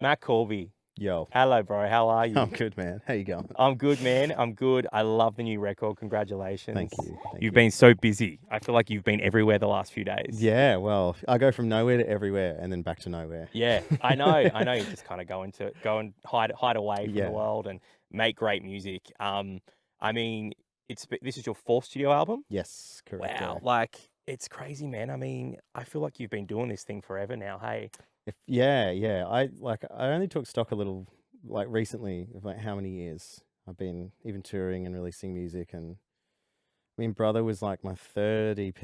Matt Corby. Yo, Hello, bro. How are you? I'm good, man. How you going? I'm good, man. I'm good. I love the new record. Congratulations. Thank you. Thank You've you. been so busy. I feel like you've been everywhere the last few days. Yeah, well, I go from nowhere to everywhere and then back to nowhere. Yeah, I know. I know. You just kind of go and hide away from the Yeah. world and make great music. I mean, this is your fourth studio album. Yes, correct. Wow, like it's crazy, man. I mean, I feel like you've been doing this thing forever now. Hey. Yeah. I only took stock a little like recently of like how many years I've been even touring and releasing music. And I mean, Brother was like my third EP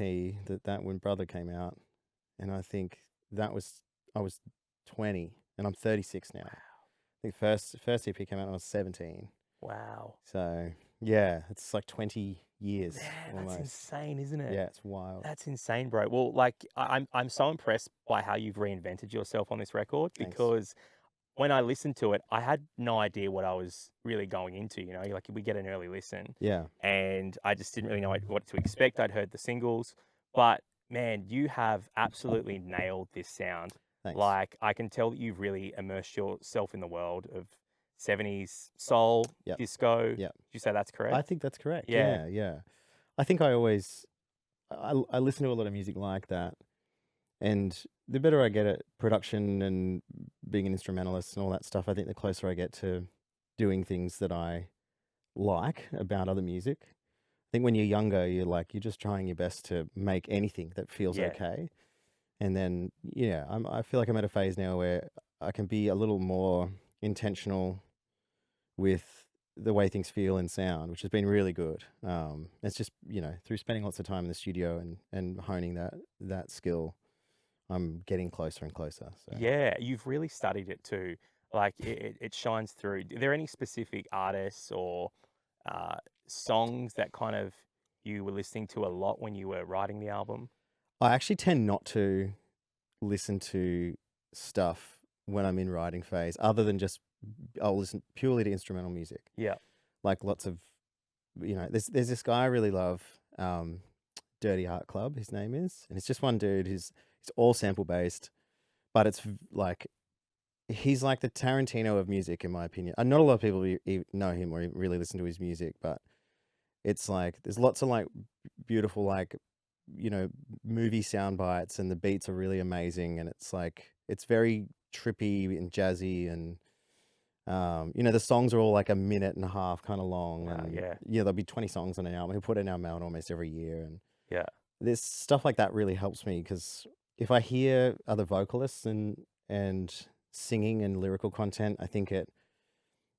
that when Brother came out, and I think I was 20 and I'm 36 now. I think first EP came out when I was 17. Wow. So yeah, it's like 20 years Man, almost. that's insane, isn't it? Yeah, it's wild. That's insane, bro. Well, like I'm so impressed by how you've reinvented yourself on this record Thanks. because when I listened to it, I had no idea what I was really going into. Like we get an early listen, Yeah, and I just didn't really know what to expect. I'd heard the singles, but man, you have absolutely nailed this sound. thanks. Like I can tell that you've really immersed yourself in the world of 70s soul, Yep. disco. Yep. Did you say that's correct? I think that's correct. Yeah. Yeah. I think I listen to a lot of music like that, and the better I get at production and being an instrumentalist and all that stuff, I think the closer I get to doing things that I like about other music. I think when you're younger, you're just trying your best to make anything that feels Yeah. okay. And then, I feel like I'm at a phase now where I can be a little more intentional with the way things feel and sound, which has been really good. It's just, through spending lots of time in the studio and honing that skill, I'm getting closer and closer. So. Yeah, you've really studied it too. Like it shines through. Are there any specific artists or uh, songs that kind of you were listening to a lot when you were writing the album? I actually tend not to listen to stuff when I'm in writing phase, other than just I'll listen purely to instrumental music. Yeah. Like lots of, there's this guy I really love, Dirty Art Club, his name is, and it's just one dude who's it's all sample based, but it's like he's like the Tarantino of music, in my opinion. And not a lot of people know him or really listen to his music, but it's like there's lots of like beautiful movie sound bites, and the beats are really amazing, and it's very trippy and jazzy, and the songs are all like a minute and a half kind of long. Wow, And yeah. there'll be 20 songs on an album. He'll put an album out almost every year, and Yeah. this stuff like that really helps me, because if I hear other vocalists and singing and lyrical content, I think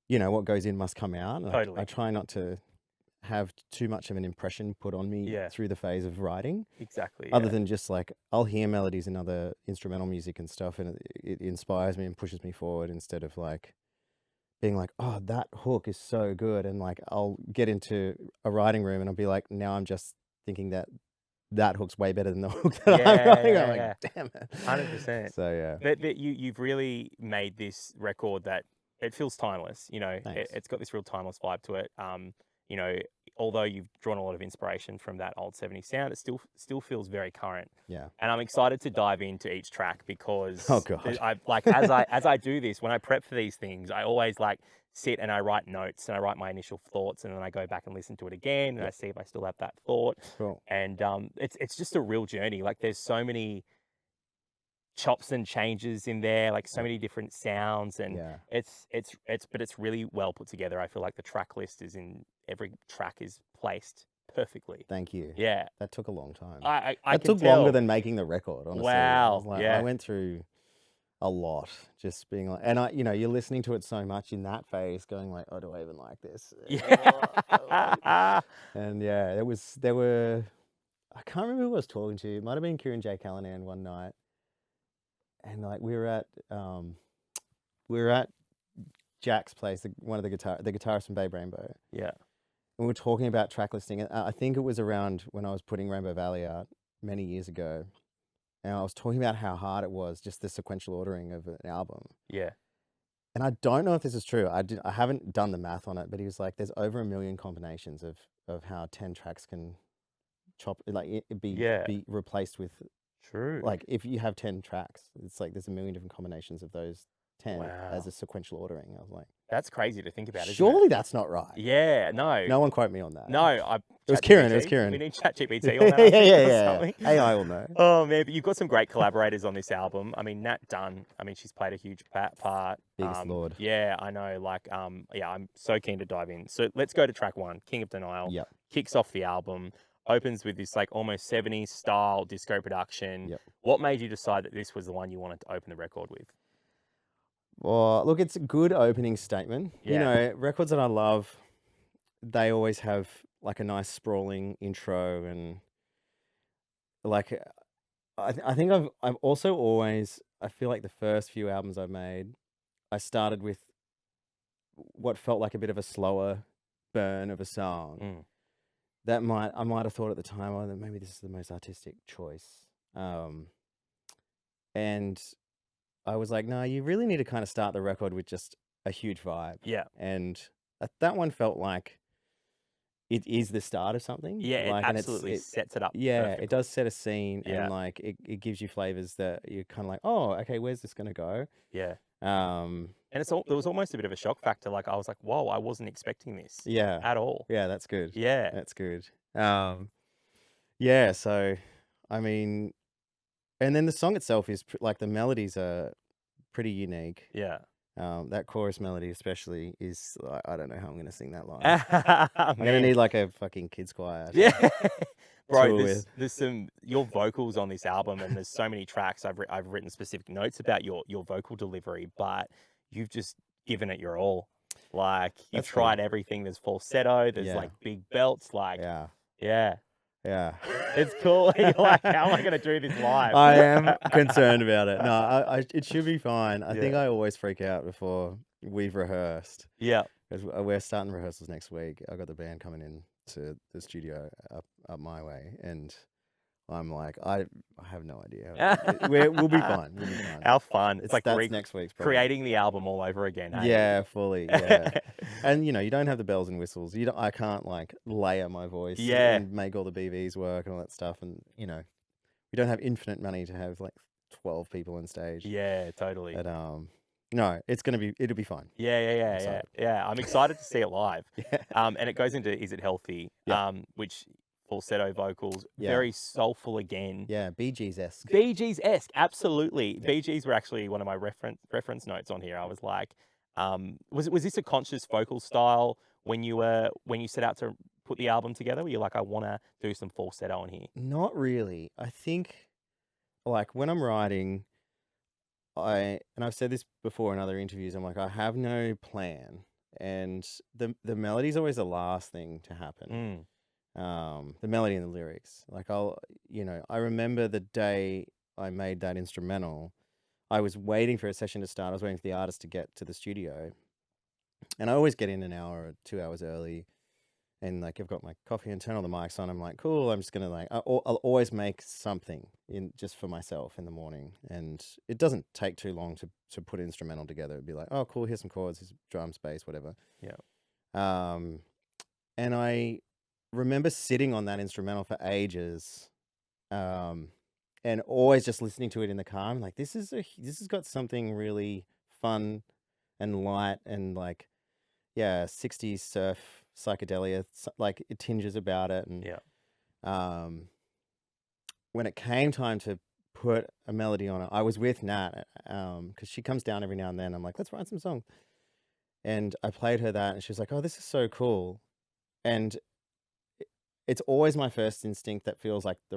what goes in must come out. And Totally. I try not to have too much of an impression put on me through the phase of writing. Exactly. Other Yeah. than just like I'll hear melodies in other instrumental music and stuff, and it inspires me and pushes me forward, instead of like being like, oh, that hook is so good, and like I'll get into a writing room and I'll be like, now I'm just thinking that hook's way better than the hook that I'm writing. I'm like, damn it. 100%. So yeah. But you've really made this record that it feels timeless. Thanks. It's got this real timeless vibe to it. You know, although you've drawn a lot of inspiration from that old 70s sound, it still feels very current. Yeah. And I'm excited to dive into each track because Oh god. I like as I do this, when I prep for these things, I always like sit and I write notes and I write my initial thoughts, and then I go back and listen to it again and I see if I still have that thought. Cool. And it's just a real journey. Like there's so many chops and changes in there, like so many different sounds, and Yeah. but it's really well put together. I feel like the track list every track is placed perfectly. Thank you. Yeah. That took a long time. I That can took tell. longer than making the record, honestly. Wow. I went through a lot, just being like, and you're listening to it so much in that phase, going like, oh, do I even like this? Yeah. And yeah, I can't remember who I was talking to. It might have been Kieran J. Callanan one night. And like we were at Jack's place, one of the guitarist from Babe Rainbow. Yeah. And we were talking about track listing. I think it was around when I was putting Rainbow Valley out many years ago. And I was talking about how hard it was, just the sequential ordering of an album. Yeah. And I don't know if this is true. I haven't done the math on it, but he was like, there's over 1 million combinations of how 10 tracks can be replaced with. True. Like if you have 10 tracks, it's like there's 1 million different combinations of those 10 as Wow. a sequential ordering. I was like, That's crazy to think about, isn't it? surely that's not right. Yeah, no. No one quote me on that. No, It was Kieran. It was ChatGPT. Kieran. We need ChatGPT yeah, on that, yeah, I think, or yeah. something. AI will know. Oh, man, but you've got some great collaborators on this album. I mean, Nat Dunn, I mean, she's played a huge part. Biggest lord. Yeah, I know. Like, yeah, I'm so keen to dive in. So let's go to track 1, King of Denial. Yep. Kicks off the album, opens with this like almost 70s style disco production. Yep. What made you decide that this was the one you wanted to open the record with? Well, look, it's a good opening statement. Yeah. You know, records that I love, they always have like a nice sprawling intro, and like I think I've also always, I feel like the first few albums I've made, I started with what felt like a bit of a slower burn of a song. Mm. That I might have thought at the time, oh, that maybe this is the most artistic choice. And I was like, no, you really need to kind of start the record with just a huge vibe. Yeah. And that one felt like it is the start of something. Yeah, like, it absolutely sets it up. Yeah, perfectly. it does set a scene, Yeah. and like it gives you flavors that you're kind of like, oh, okay, where's this gonna go? Yeah. Um, And there was almost a bit of a shock factor. Like, I was like, whoa, I wasn't expecting this yeah, at all. yeah, that's good. Yeah. That's good. Yeah, so I mean, and then the song itself is like the melodies are pretty unique. Yeah. That chorus melody especially is, I don't know how I'm going to sing that line. I'm going to need like a fucking kids choir. Yeah. Bro, tour there's some, your vocals on this album, and there's so many tracks. I've written specific notes about your vocal delivery, but you've just given it your all. Like, you've That's tried cool. everything. There's falsetto, there's Yeah. like big belts, like, Yeah, yeah. yeah. It's cool. You're like, how am I going to do this live? I am concerned about it. No, it should be fine. I think Yeah. I always freak out before we've rehearsed. Yeah. Because we're starting rehearsals next week. I got the band coming in to the studio up my way, and I'm like, I have no idea. We'll be fine. We'll be fine. How fun. It's like that's next week's problem. creating the album all over again. Hey? Yeah, fully. Yeah. And you know, you don't have the bells and whistles. I can't like layer my voice Yeah. and make all the BVs work and all that stuff. And you know, we don't have infinite money to have like 12 people on stage. Yeah, totally. But no, it'll be fine. Yeah. I'm excited to see it live. Yeah. And it goes into Is It Healthy? Yeah. Which falsetto vocals, Yeah. very soulful again. Yeah, Bee Gees-esque. Bee Gees-esque, absolutely. Bee Gees were actually one of my reference notes on here. I was like, was this a conscious vocal style when you set out to put the album together? Were you like, I want to do some falsetto on here? Not really. I think like when I'm writing, and I've said this before in other interviews, I'm like, I have no plan, and the melody's always the last thing to happen. The melody and the lyrics. Like I remember the day I made that instrumental, I was waiting for a session to start. I was waiting for the artist to get to the studio, and I always get in an hour or 2 hours early, and like I've got my coffee and turn all the mics on. I'm like, cool. I'm just gonna like I'll always make something in just for myself in the morning, and it doesn't take too long to put an instrumental together. It'd be like, oh, cool. Here's some chords, here's drums, bass, whatever. Yeah. And I remember sitting on that instrumental for ages, and always just listening to it in the car. I'm like, this has got something really fun and light and like, yeah, 60s surf psychedelia, like it tinges about it. And Yeah. when it came time to put a melody on it, I was with Nat, because she comes down every now and then. I'm like, let's write some songs. And I played her that, and she was like, oh, this is so cool. And it's always my first instinct that feels like the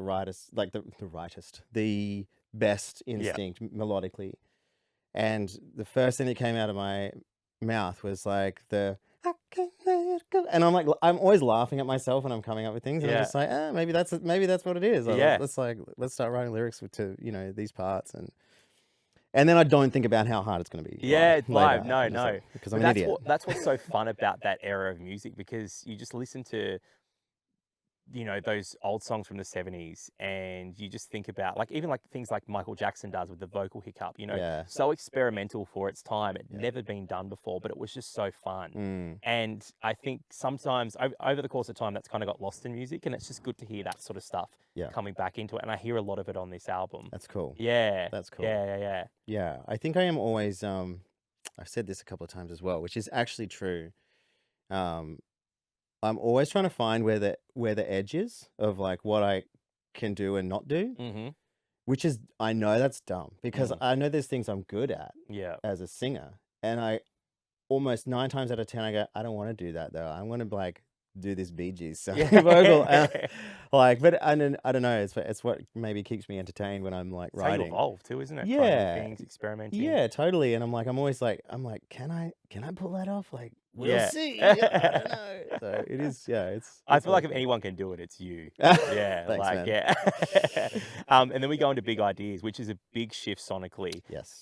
best instinct melodically. And the first thing that came out of my mouth was like I can't let it go. And I'm like, I'm always laughing at myself when I'm coming up with things. And I'm just like, maybe that's what it is. Let's start writing lyrics to, you know, these parts. And then I don't think about how hard it's going to be. Yeah, it's live. No. Because I'm an idiot. That's what's so fun about that era of music, because you just listen to, you know, those old songs from the 70s, and you just think about like even like things like Michael Jackson does with the vocal hiccup, you know, so experimental for its time. It never been done before, but it was just so fun. And I think sometimes over the course of time, that's kind of got lost in music, and it's just good to hear that sort of stuff coming back into it. And I hear a lot of it on this album. That's cool. Yeah. That's cool. Yeah. Yeah, I think I am always I've said this a couple of times as well, which is actually true. Um, I'm always trying to find where the edge is of like what I can do and not do, Mm-hmm. which is I know that's dumb because Mm. I know there's things I'm good at Yeah. as a singer, and I almost 9 times out of 10 I go, I don't want to do that though. I want to like do this Bee Gees vocal, like, but I don't know. It's what maybe keeps me entertained when I'm like It's how you writing. evolve too, isn't it? Trying new Yeah, things, experimenting. yeah, totally. And I'm always like, can I pull that off? Like, we'll Yeah. see. I don't know. So it is, yeah. I It's feel like if awesome. anyone can do it, it's you. Yeah, Thanks, like man. yeah. And then we go into Big Ideas, which is a big shift sonically. Yes.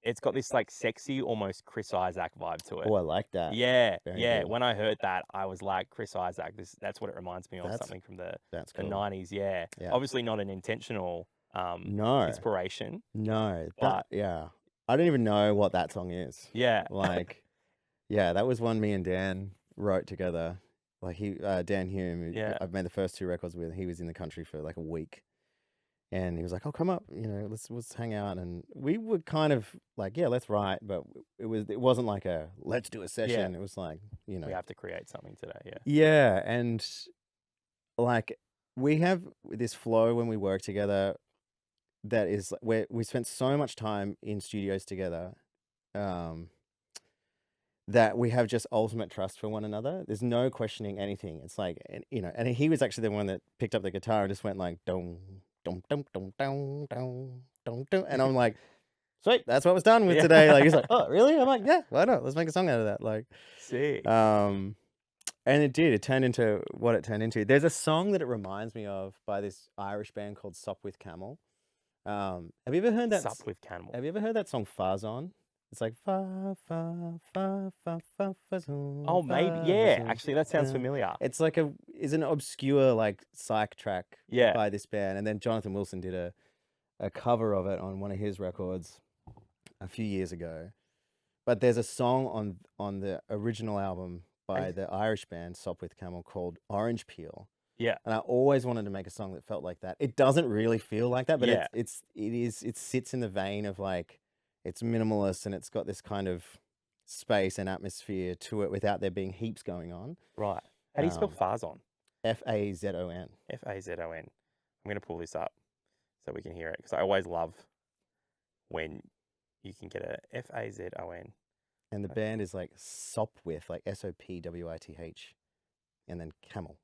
It's got this like sexy, almost Chris Isaac vibe to it. Oh, I like that. Yeah, Very yeah. good. When I heard that, I was like, Chris Isaac. That's what it reminds me of. That's Something from the cool. 90s. Yeah. Yeah. Obviously not an intentional No. inspiration. No. But yeah. I don't even know what that song is. yeah. Like, yeah, that was one me and Dan wrote together. Like Dan Hume, who Yeah. I've made the first 2 records with. He was in the country for like a week. And he was like, "Oh, come up, let's hang out." And we were kind of like, "Yeah, let's write," but it wasn't like a let's do a session. It was like, We have to create something today. Yeah. yeah, and like we have this flow when we work together that is where we spent so much time in studios together, that we have just ultimate trust for one another. There's no questioning anything. It's like, and he was actually the one that picked up the guitar and just went like, dum, dum, dum, dum, dum, dum, dum, dum. And I'm like, sweet, that's what was done with today. Like, he's like, oh, really? I'm like, yeah, why not? Let's make a song out of that. Like, sick. And it did. It turned into what it turned into. There's a song that it reminds me of by this Irish band called Sup with Camel. Have you ever heard that? Sup with Camel. Have you ever heard that song Fuzz On? It's like fa fa fa fa fa fuzz on. Oh, maybe. Yeah. Actually, that sounds familiar. It's like is an obscure like psych track Yeah. by this band, and then Jonathan Wilson did a cover of it on one of his records a few years ago. But there's a song on the original album by the Irish band Sup with Camel called Orange Peel. Yeah. And I always wanted to make a song that felt like that. It doesn't really feel like that, but Yeah. it sits in the vein of like, it's minimalist and it's got this kind of space and atmosphere to it without there being heaps going on. Right. How do you spell Fazon? Fazon. Fazon. I'm going to pull this up so we can hear it because I always love when you can get a Fazon. And the band is like Sopwith, like Sopwith, and then Camel.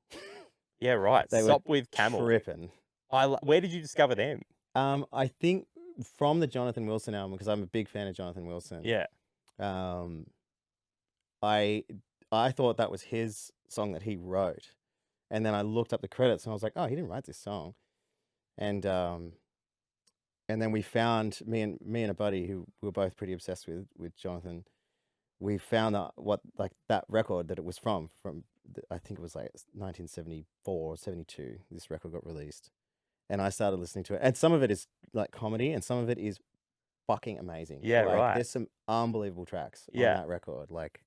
Yeah, right. They Sup were with Camel. Tripping. Where did you discover them? I think from the Jonathan Wilson album, because I'm a big fan of Jonathan Wilson. Yeah. I thought that was his song that he wrote, and then I looked up the credits and I was like, oh, he didn't write this song. And then we found me and a buddy who were both pretty obsessed with Jonathan. We found that record that it was from I think it was like 1974 or 72. This record got released, and I started listening to it. And some of it is like comedy, and some of it is fucking amazing. Yeah, like, right. There's some unbelievable tracks on Yeah. that record. Like,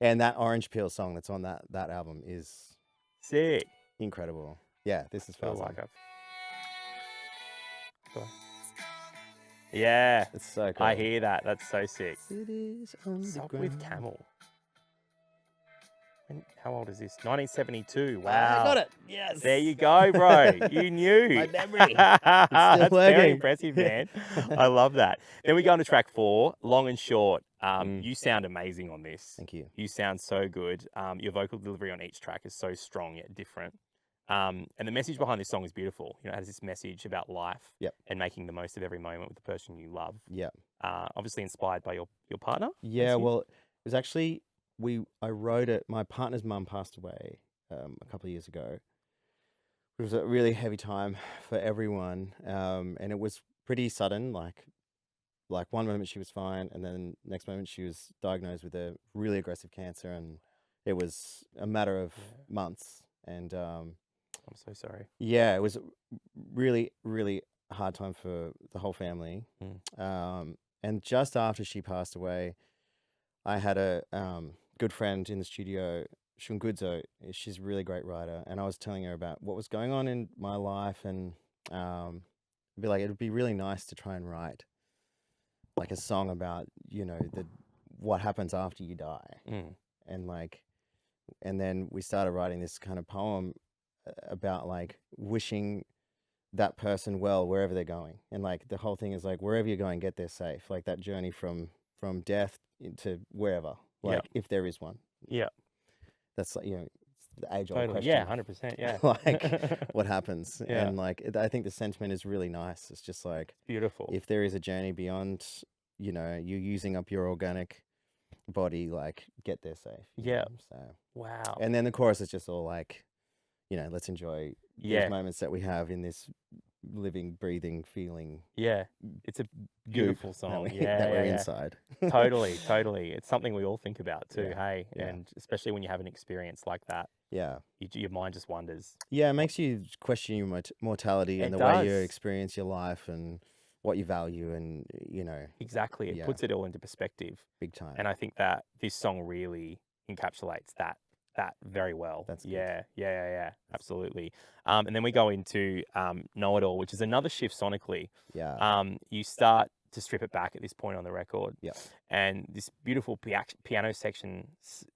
and that Orange Peel song that's on that album is sick. Incredible. Yeah, this is Feel fun. like yeah, It's so cool. I hear that. That's so sick. It is on Sup the with ground. Camel. How old is this? 1972. Wow. I got it. Yes. There you go, bro. You knew. My memory. That's very working. impressive, man. I love that. Then we go on to track 4, Long and Short. Mm. You sound amazing on this. Thank you. You sound so good. Your vocal delivery on each track is so strong yet different. And the message behind this song is beautiful. You know, it has this message about life. Yep. And making the most of every moment with the person you love. Yeah. Obviously inspired by your partner. Yeah. Well, it was actually I wrote it. My partner's mum passed away a couple of years ago. It was a really heavy time for everyone, and it was pretty sudden. Like one moment she was fine, and then next moment she was diagnosed with a really aggressive cancer, and it was a matter of months. And I'm so sorry. yeah, it was really, really hard time for the whole family. And just after she passed away, I had a good friend in the studio, Shungudzo. She's a really great writer, and I was telling her about what was going on in my life, and be like, it would be really nice to try and write like a song about, what happens after you die. Mm. And and then we started writing this kind of poem about like wishing that person well wherever they're going. And like the whole thing is like, wherever you're going, get there safe. Like that journey from death into wherever, Yeah. like if there is one. Yeah. That's like, it's the age old Totally. question. Yeah. 100%. Yeah. Like what happens. Yeah. And like, I think the sentiment is really nice. It's just like, Beautiful. if there is a journey beyond, you using up your organic body, like get there safe. Yeah. So, Wow. and then the chorus is just all like, let's enjoy Yeah. these moments that we have in this living, breathing, feeling Yeah. It's a beautiful goop song. that Yeah. we're Yeah. inside. Totally. Totally. It's something we all think about too. Yeah, Hey, yeah. and especially when you have an experience like that, Yeah. your mind just wonders. Yeah, it makes you question your mortality and It the way you does. experience your life and what you value and, Exactly. It yeah, puts it all into perspective. big time. And I think that this song really encapsulates that very well. That's good. Yeah. Absolutely. And then we go into Know It All, which is another shift sonically. Yeah. You start to strip it back at this point on the record. Yeah. And this beautiful piano section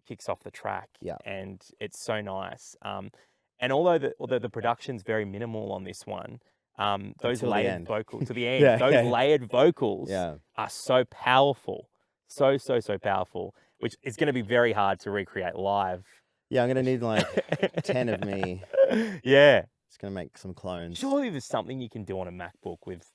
kicks off the track. Yeah. And it's so nice. And although the production's very minimal on this one, those Until the layered end. vocals to the end, Yeah, those yeah. layered vocals Yeah. are so powerful. So powerful, which is going to be very hard to recreate live. Yeah, I'm going to need like 10 of me. Yeah. Just going to make some clones. Surely there's something you can do on a MacBook with.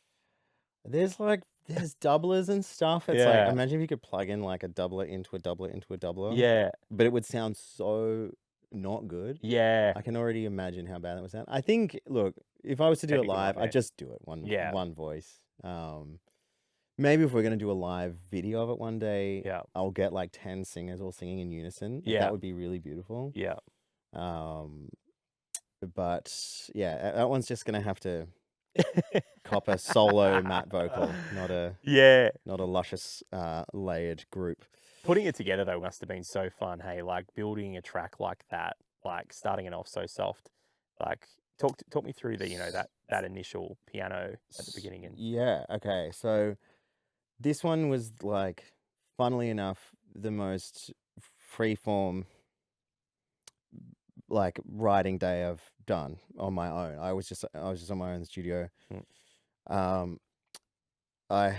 There's doublers and stuff. It's like, Yeah. imagine if you could plug in like a doubler into a doubler into a doubler. Yeah. But it would sound so not good. Yeah. I can already imagine how bad that would sound. I think, look, if I was to do it Technical live, nightmare. I'd just do it one voice. Maybe if we're going to do a live video of it one day, Yeah. I'll get like 10 singers all singing in unison. Yeah. That would be really beautiful. Yeah. But yeah, that one's just going to have to cop a solo Matt vocal, not a luscious layered group. Putting it together though must have been so fun. Hey, like building a track like that, like starting it off so soft. Like talk me through the that initial piano at the beginning. And Yeah, okay. So this one was like, funnily enough, the most freeform like writing day I've done on my own. I was just on my own in the studio. I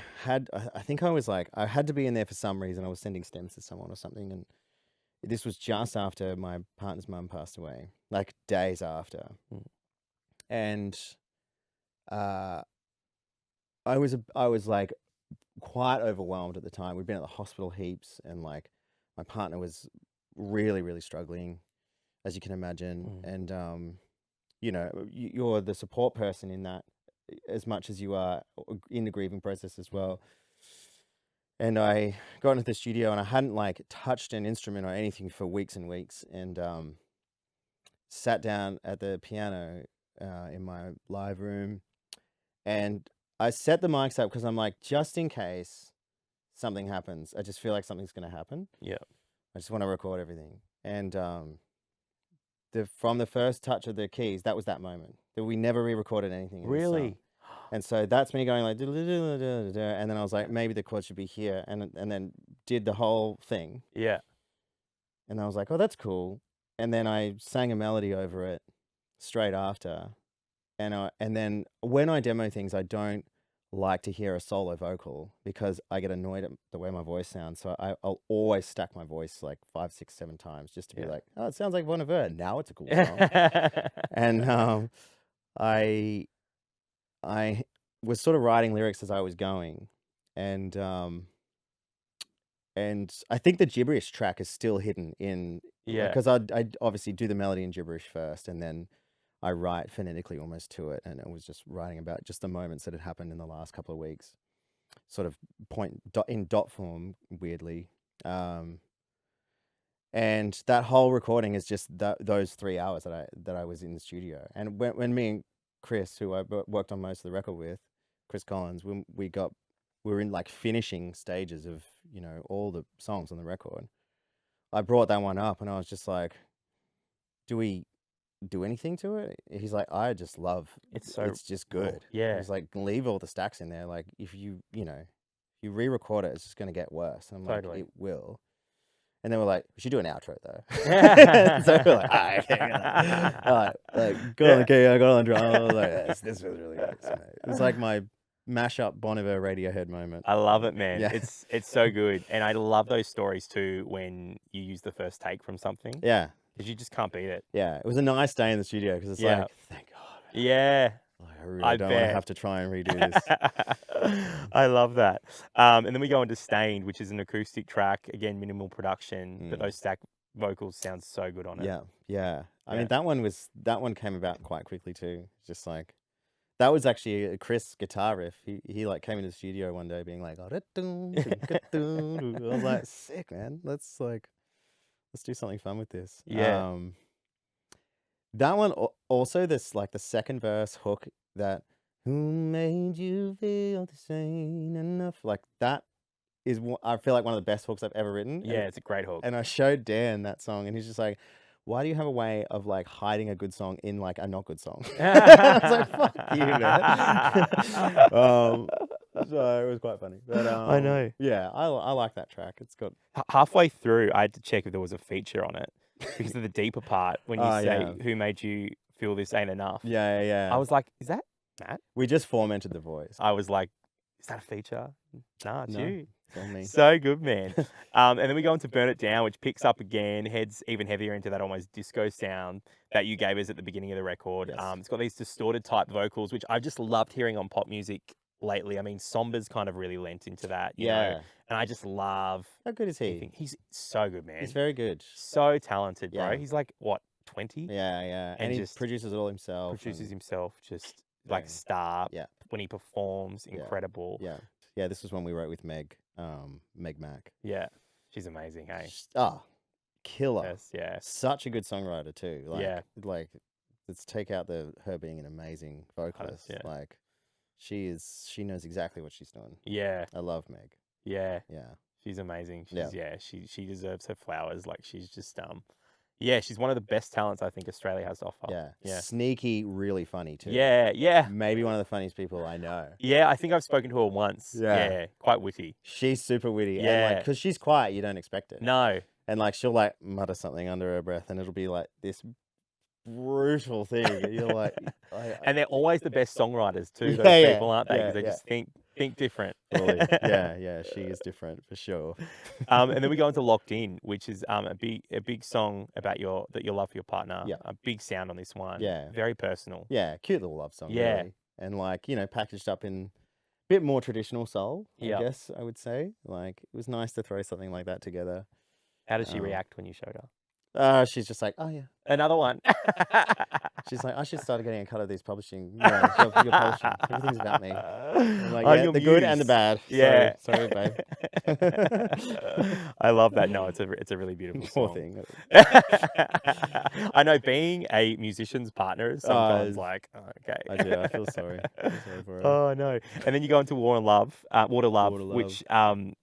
think I had to be in there for some reason. I was sending stems to someone or something, and this was just after my partner's mum passed away, like days after. And I was like quite overwhelmed at the time. We'd been at the hospital heaps, and like my partner was really, really struggling, as you can imagine. And you're the support person in that, as much as you are in the grieving process as well. And I got into the studio, and I hadn't like touched an instrument or anything for weeks and weeks, and sat down at the piano in my live room, and I set the mics up because I'm like, just in case something happens, I just feel like something's going to happen. Yeah. I just want to record everything. And from the first touch of the keys, that was that moment. That we never re-recorded anything. Really? And so that's me going like, and then I was like, maybe the chord should be here, and then did the whole thing. Yeah. And I was like, oh, that's cool. And then I sang a melody over it straight after. And then when I demo things, I don't like to hear a solo vocal because I get annoyed at the way my voice sounds. So I'll always stack my voice like 5, 6, 7 times just to be like, oh, it sounds like Bon Iver. Now it's a cool song. And I was sort of writing lyrics as I was going, and I think the gibberish track is still hidden in, because I obviously do the melody in gibberish first, and then I write phonetically almost to it, and it was just writing about just the moments that had happened in the last couple of weeks, sort of in dot form, weirdly. And that whole recording is just those 3 hours that I was in the studio. And when me and Chris, who I worked on most of the record with, Chris Collins, when we were in like finishing stages of, all the songs on the record, I brought that one up and I was just like, do we do anything to it? He's like, I just love It's it's just good. Yeah. He's like, leave all the stacks in there. Like if you you re-record it, it's just gonna get worse. And I'm like, Totally. it will. And then we're like, we should do an outro though. Yeah. So we're like, ah, okay, got on the key, I got on the drum. I was like, this was really nice, mate. It was like my mashup Bon Iver Radiohead moment. I love it, man. Yeah. It's so good, and I love those stories too when you use the first take from something Yeah, because you just can't beat it. yeah. It was a nice day in the studio because it's Yeah. like, thank God. Man. Yeah, Like, I really I don't want to bet. have to try and redo this. I love that. And then we go into Stained, which is an acoustic track, again minimal production, but those stack vocals sound so good on it. Yeah, yeah. I Yeah. mean, that one came about quite quickly too. Just like that was actually a Chris guitar riff. He like came into the studio one day being like, I was like, sick, man. Let's do something fun with this. Yeah. That one also this like the second verse hook that who made you feel this ain't enough, like that is I feel like one of the best hooks I've ever written. Yeah, it's a great hook. And I showed Dan that song, and he's just like, "Why do you have a way of like hiding a good song in like a not good song?" I was like, "Fuck you, man." So it was quite funny. But I know. Yeah, I like that track. It's got Halfway through, I had to check if there was a feature on it because of the deeper part when you say, yeah. "Who made you feel this ain't enough?" Yeah. I was like, "Is that Nat?" We just formatted the voice. I was like, "Is that a feature?" Nah, it's No, you. it's all me. So good, man. And then we go into Burn It Down, which picks up again, heads even heavier into that almost disco sound that you gave us at the beginning of the record. Yes. It's got these distorted type vocals, which I've just loved hearing on pop music lately. I mean, Somber's kind of really lent into that, you know? And I just love... How good is he? He's so good, man. He's very good. So talented, bro. Yeah. He's like, what, 20? Yeah. And he just produces it all himself. Produces himself, just like star. Yeah. When he performs, incredible. Yeah, this was when we wrote with Meg Mac. Yeah, she's amazing, hey? Killer. Yes, yeah. Such a good songwriter too. Like, let's take out her being an amazing vocalist. Yeah. Like, she knows exactly what she's doing. Yeah. I love Meg. Yeah. Yeah. She's amazing. Yeah. She deserves her flowers. Like, she's just yeah, she's one of the best talents I think Australia has to offer. Yeah. Sneaky, really funny too. Yeah. Maybe one of the funniest people I know. Yeah, I think I've spoken to her once. Yeah. Quite witty. She's super witty. Yeah. And like, because she's quiet, you don't expect it. No. And like, she'll like mutter something under her breath, and it'll be like this brutal thing. You're like, and they're always the best songwriters too. Those people, aren't they? Because they just think different. Totally. Yeah, she is different for sure. And then we go into Locked In, which is a big song about your love for your partner. Yeah. A big sound on this one. Yeah. Very personal. Yeah, cute little love song. Yeah. Really. And like, you know, packaged up in a bit more traditional soul, I guess I would say. Like, it was nice to throw something like that together. How did she react when you showed her? She's just like, oh yeah. Another one. She's like, I should start getting a cut of these publishing. Your publishing. Everything's about me. I'm like, yeah, the good and the bad. Yeah. Sorry, babe. I love that. No, it's a really beautiful Poor song. thing. I know being a musician's partner is sometimes like, oh, okay. I do. I feel sorry. For her. Oh no. And then you go into Water Love, which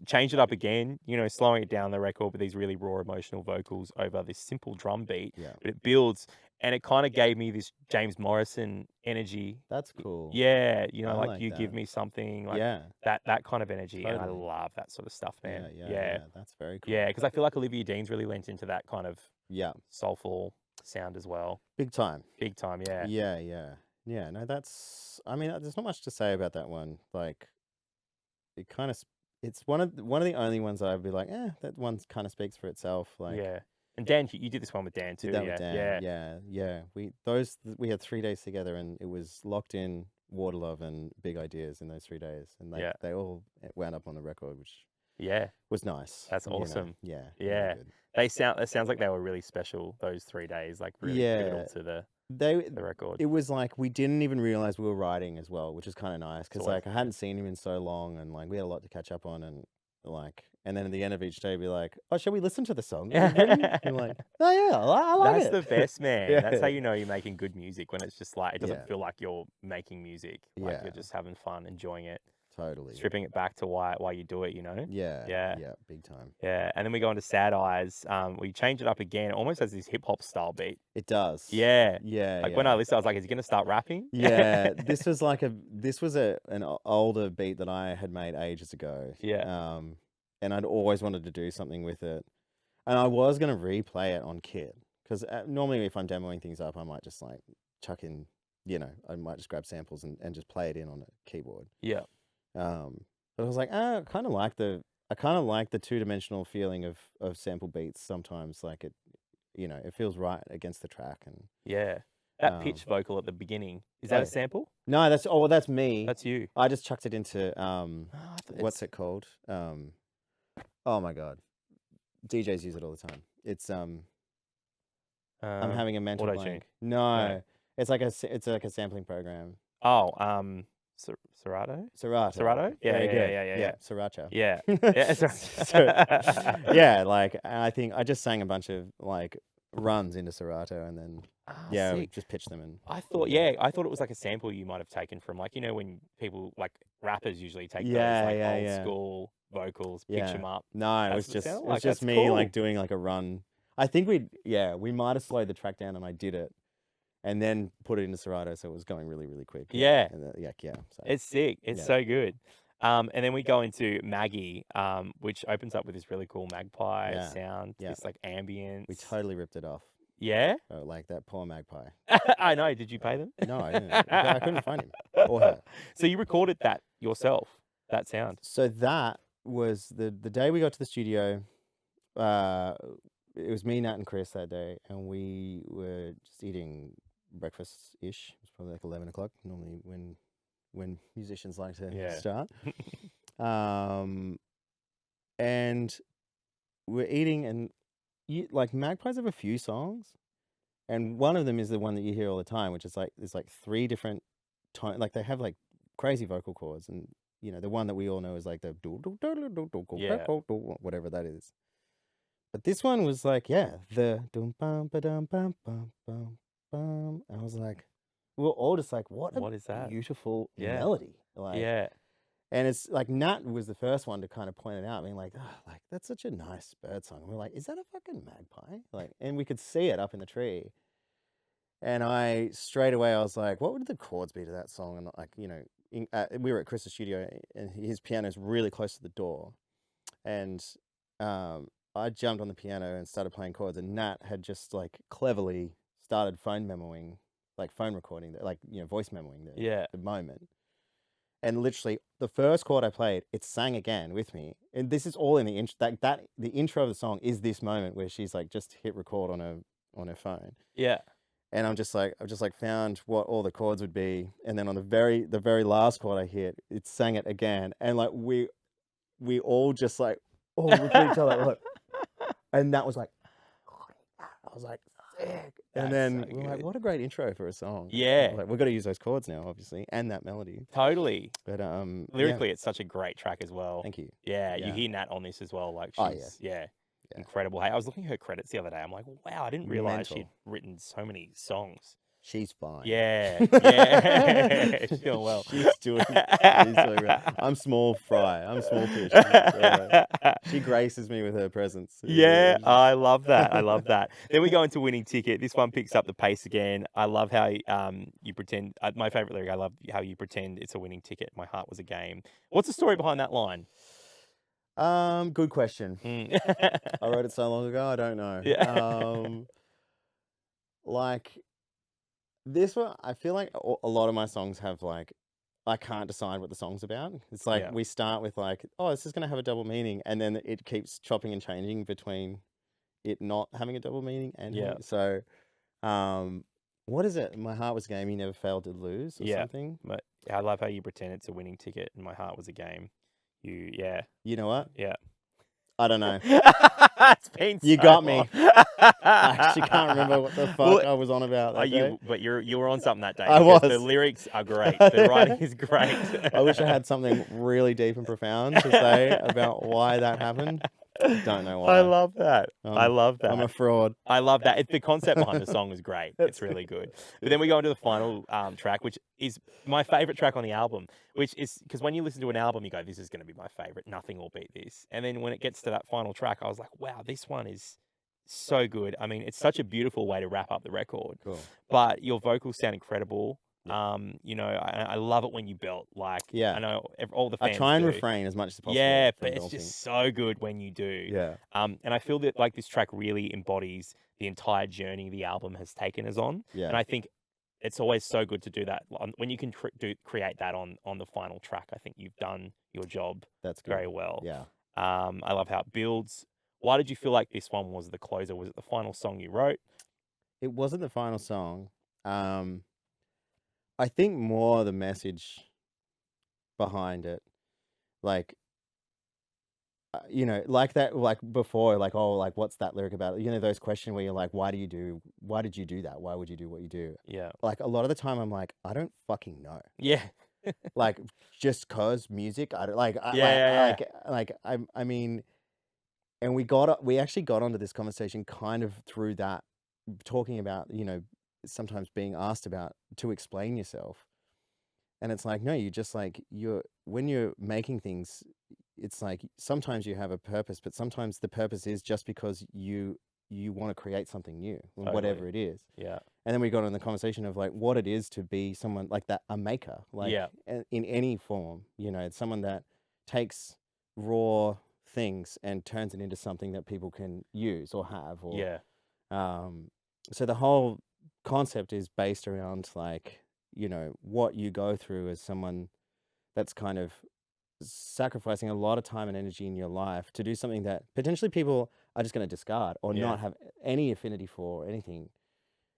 changed it up again, you know, slowing it down the record with these really raw emotional vocals over this simple drum beat. Yeah. But it builds, and it kind of gave me this James Morrison energy. That's cool. Yeah, you know, I like like you that. give me something, like Yeah. that kind of energy, and I Totally. love that sort of stuff, man. Yeah. That's very cool. Yeah, because I feel like Olivia Dean's really lent into that kind of soulful sound as well. Big time. Big time, yeah. Yeah. No, that's. I mean, there's not much to say about that one. Like, it kind of. It's one of the only ones I'd be like, that one kind of speaks for itself. Like, yeah. And Dan, you did this one with Dan too. Did that with Dan. Yeah. We had 3 days together, and it was Locked In, Water Love, and Big Ideas in those 3 days, and they all wound up on the record, which was nice. That's awesome. Yeah. Yeah. It sounds like they were really special those 3 days, like really pivotal to the record. It was like we didn't even realize we were writing as well, which is kind of nice because like I hadn't seen him in so long, and like we had a lot to catch up on, and like. And then at the end of each day, be like, "Oh, shall we listen to the song?" You're like, "Oh yeah, I like it." That's the best, man. That's how you know you're making good music, when it's just like it doesn't feel like you're making music. Like you're just having fun, enjoying it. Totally. stripping it back to why you do it, Yeah. Yeah. Yeah. Big time. Yeah, and then we go into Sad Eyes. We change it up again. It almost has this hip hop style beat. It does. Yeah. Yeah. Like Yeah. when I listened, I was like, is he gonna start rapping? Yeah, this was an older beat that I had made ages ago. Yeah. And I'd always wanted to do something with it, and I was gonna replay it on Kit because normally if I'm demoing things up, I might just like chuck in, I might just grab samples and just play it in on a keyboard. Yeah. But I was like, I kind of like the two-dimensional feeling of sample beats sometimes. Like it feels right against the track and. Yeah. That pitch vocal at the beginning, is that a sample? No, that's me. That's you. I just chucked it into what's It's it called? Oh my god, DJs use it all the time. It's I'm having a mental auto-tune. blank. No, it's like a sampling program. Oh, Serato? Serato. Yeah, Very yeah, good. yeah. Sriracha. Yeah. Yeah. So, yeah, like I think I just sang a bunch of like runs into Serato and then we sick. just pitched them and. I thought it was like a sample you might have taken from like, when people like rappers usually take those like old school vocals, pitch them up. No, it was That's what it just sounded it like. was just That's me cool. like doing like a run. I think we might have slowed the track down and I did it, and then put it into Serato, so it was going really really quick. Yeah. And so. It's sick. It's so good. And then we go into Maggie, which opens up with this really cool magpie sound, this like ambience. We totally ripped it off. Yeah? Oh, like that poor magpie. I know. Did you pay them? No, I didn't. I couldn't find him or her. So you recorded that yourself, that sound? So that was the day we got to the studio. It was me, Nat, and Chris that day, and we were just eating breakfast-ish. It was probably like 11 o'clock, normally when musicians like to start. And we're eating, and like magpies have a few songs, and one of them is the one that you hear all the time, which is like there's like 3 different tones. Like they have like crazy vocal chords, and the one that we all know is like the whatever that is. But this one was like the dum bum ba dum bum bum bum bum. I was like, we were all just like, what is that? Beautiful melody. Like, and it's like Nat was the first one to kind of point it out, being like, like that's such a nice bird song. And we're like, is that a fucking magpie? Like, and we could see it up in the tree. And straight away I was like, what would the chords be to that song? And like, we were at Chris's studio, and his piano is really close to the door, and I jumped on the piano and started playing chords, and Nat had just like cleverly started phone recording, like voice memoing the moment. And literally, the first chord I played, it sang again with me. And this is all in the intro. The intro of the song is this moment where she's like just hit record on her phone. Yeah. And I've just like found what all the chords would be, and then on the very last chord I hit, it sang it again, and like we all just like look at each other, look, and that was like, I was like, sick. And then we're like, what a great intro for a song. Yeah. Like, we've got to use those chords now, obviously, and that melody. Totally. But lyrically, it's such a great track as well. Thank you. Yeah, you hear Nat on this as well. Like she's incredible. Hey, I was looking at her credits the other day. I'm like, wow, I didn't realize she'd written so many songs. She's fine. Yeah. She's doing well. She's doing well. I'm small fry. I'm small fish. So, she graces me with her presence. Yeah, I love that. I love that. Then we go into Winning Ticket. This one picks up the pace again. I love how you pretend. My favorite lyric. I love how you pretend it's a winning ticket. My heart was a game. What's the story behind that line? Good question. I wrote it so long ago. I don't know. Yeah. Like. This one, I feel like a lot of my songs have like, I can't decide what the song's about. It's like we start with like, oh, this is going to have a double meaning, and then it keeps chopping and changing between it not having a double meaning and so, what is it? My heart was a game, you never failed to lose, or something. But I love how you pretend it's a winning ticket, and my heart was a game. You know what? Yeah. I don't know. It's been you so got long. me. I actually can't remember what the fuck I was on about that day. But you were on something that day. I was. The lyrics are great. The writing is great. I wish I had something really deep and profound to say about why that happened. Don't know I why. love that. I love that. I'm a fraud. I love that. The concept behind the song is great. It's really good. But then we go into the final track, which is my favorite track on the album, which is because when you listen to an album, you go, this is going to be my favorite. Nothing will beat this. And then when it gets to that final track, I was like, wow, this one is so good. I mean, it's such a beautiful way to wrap up the record. Cool. But your vocals sound incredible. Yeah. You know, I love it when you belt. Like, Yeah. I know all the fans I try and do. refrain as much as possible. Yeah, from but it's belting. just so good when you do. Yeah. And I feel that like this track really embodies the entire journey the album has taken us on. Yeah. And I think it's always so good to do that when you can create that on the final track. I think you've done your job That's good. very well. Yeah. I love how it builds. Why did you feel like this one was the closer? Was it the final song you wrote? It wasn't the final song. I think more the message behind it, like, you know, like that, like before, like, oh, like, what's that lyric about? You know, those questions where you're like, why did you do that? Why would you do what you do? Yeah. Like, a lot of the time I'm like, I don't fucking know. Yeah. Like, just cause music, I don't like, I mean, and we actually got onto this conversation kind of through that, talking about, you know, sometimes being asked about to explain yourself. And it's like, no, you just like, when you're making things, it's like sometimes you have a purpose, but sometimes the purpose is just because you want to create something new, whatever it is. Yeah. And then we got on the conversation of like what it is to be someone like that, a maker, like in any form, you know, it's someone that takes raw things and turns it into something that people can use or have, or so the whole concept is based around like, you know, what you go through as someone that's kind of sacrificing a lot of time and energy in your life to do something that potentially people are just going to discard or not have any affinity for or anything.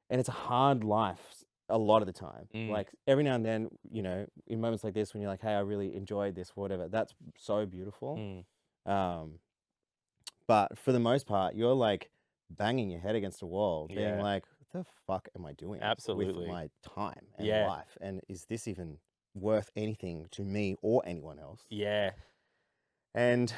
And it's a hard life a lot of the time. Like every now and then, you know, in moments like this when you're like, hey, I really enjoyed this, whatever, that's so beautiful. But for the most part, you're like banging your head against a wall, being like, what the fuck am I doing with my time and life? And is this even worth anything to me or anyone else? Yeah. And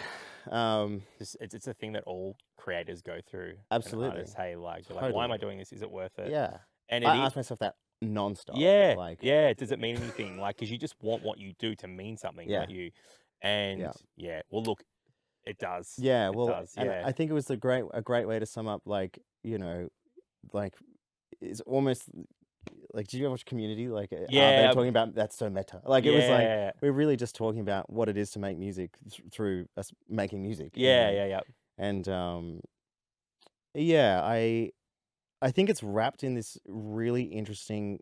it's a thing that all creators go through. Absolutely. And artists, hey, like, totally. Like, why am I doing this? Is it worth it? Yeah. And I ask myself that nonstop. Yeah. Like, yeah. Does it mean anything? Like, because you just want what you do to mean something, don't you? And well, look, it does. Yeah. It well, does. and I think it was a great way to sum up, like, you know, like it's almost like, did you ever watch Community? Like, they're talking about that's so meta. Like, it was like we're really just talking about what it is to make music through us making music. Yeah. And I think it's wrapped in this really interesting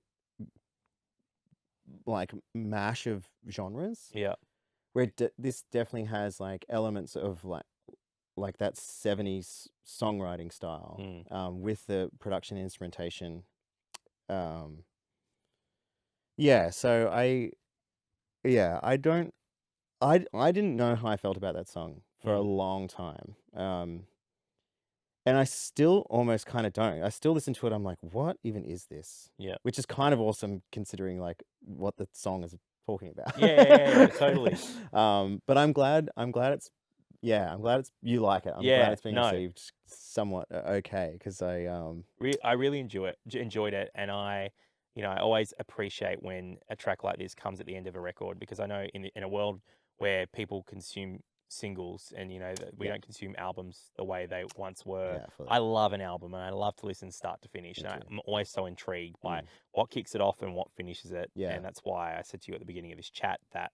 like mash of genres. Yeah. Where this definitely has like elements of like that 70s songwriting style, with the production instrumentation. So I didn't know how I felt about that song for a long time. And I still almost kind of don't. I still listen to it. I'm like, what even is this? Yeah. Which is kind of awesome considering like what the song is talking about. Yeah, totally. But I'm glad it's you like it. I'm glad it's being received somewhat okay, because I really enjoyed it, and I always appreciate when a track like this comes at the end of a record, because I know in a world where people consume singles and that we don't consume albums the way they once were. I love an album and I love to listen start to finish, and I'm always so intrigued by what kicks it off and what finishes it. And that's why I said to you at the beginning of this chat that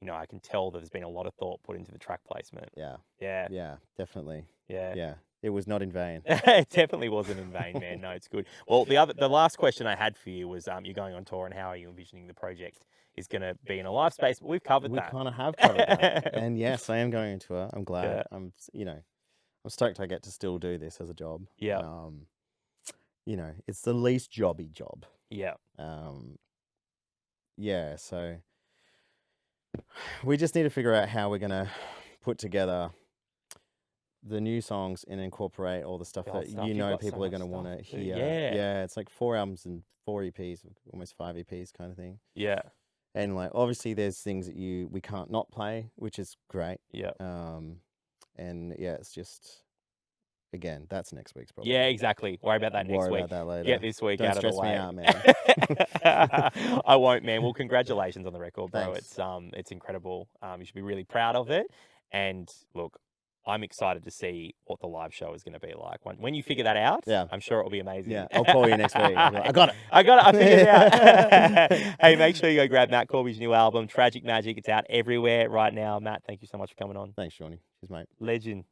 I can tell that there's been a lot of thought put into the track placement. Yeah, definitely. Yeah. It was not in vain. It definitely wasn't in vain, man. No, it's good. Well, the last question I had for you was, you're going on tour, and how are you envisioning the project is going to be in a live space? But we've covered that. We kind of have covered that. And yes, I am going to tour. I'm glad. I'm stoked I get to still do this as a job. Yeah. It's the least jobby job. Yeah. So we just need to figure out how we're going to put together the new songs and incorporate all the stuff that people are going to want to hear. Yeah, it's like 4 albums and 4 EPs, almost 5 EPs kind of thing. Yeah. And like obviously there's things that we can't not play, which is great. Yeah. And yeah, it's just again, that's next week's problem. Yeah, exactly. Worry about that next Worry week. about that later. Get this week Don't out of the stress me way. out, man. I won't, man. Well, congratulations on the record, bro. Thanks. It's incredible. You should be really proud of it. And look, I'm excited to see what the live show is going to be like. When you figure that out, Yeah. I'm sure it will be amazing. Yeah, I'll call you next week. I'll be like, I got it. I figured it out. Hey, make sure you go grab Matt Corby's new album, Tragic Magic. It's out everywhere right now. Matt, thank you so much for coming on. Thanks, Shawnee. Cheers, mate. Legend.